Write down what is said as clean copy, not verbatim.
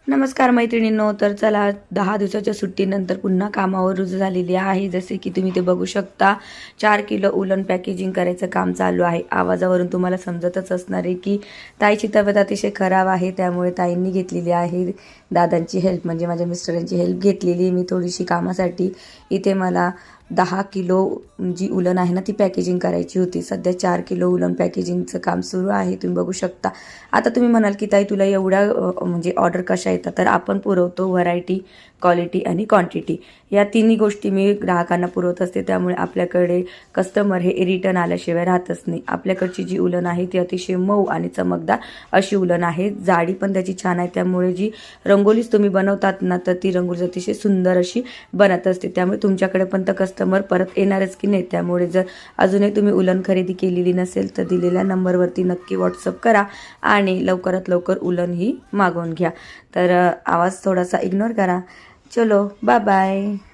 नमस्कार मैत्रिणींनो, तर चला 10 दिवसाच्या सुट्टीनंतर पुन्हा कामावर रुजू झालेली आहे। जसे की तुम्ही ते बघू शकता 4 किलो उलन पॅकेजिंग करायचं काम चालू आहे। आवाजावरून तुम्हाला समजतच असणार आहे की ताईची तब्येत अतिशय खराब आहे, त्यामुळे ताईंनी घेतलेली आहे दादांची हेल्प, म्हणजे माझ्या मिस्टरांची हेल्प घेतलेली मी थोडीशी कामासाठी। इथे मला 10 किलो जी उलन आहे ना ती पॅकेजिंग करायची होती। सध्या 4 किलो उलन पॅकेजिंगचं काम सुरू आहे, तुम्ही बघू शकता। आता तुम्ही म्हणाल की ताई तुला एवढ्या म्हणजे ऑर्डर कशा येतात, तर आपण पुरवतो व्हरायटी, क्वालिटी आणि क्वांटिटी या तिन्ही गोष्टी मी ग्राहकांना पुरवत असते। त्यामुळे आपल्याकडे कस्टमर हे रिटर्न आल्याशिवाय राहतच नाही। आपल्याकडची जी उलन आहे ती अतिशय मऊ आणि चमकदार अशी उलन आहे, जाडी पण त्याची छान आहे, त्यामुळे जी रंगोलीच तुम्ही बनवतात ना तर ती रंगोली अतिशय सुंदर अशी बनत असते। त्यामुळे तुमच्याकडे पण तर कस्टमर परत येणारच की नाही। त्यामुळे जर अजूनही तुम्ही उलन खरेदी केलेली नसेल तर दिलेल्या नंबरवरती नक्की व्हॉट्सअप करा आणि लवकरात लवकर उलन ही मागवून घ्या। तर आवाज थोडासा इग्नोर करा। चलो बाय बाय।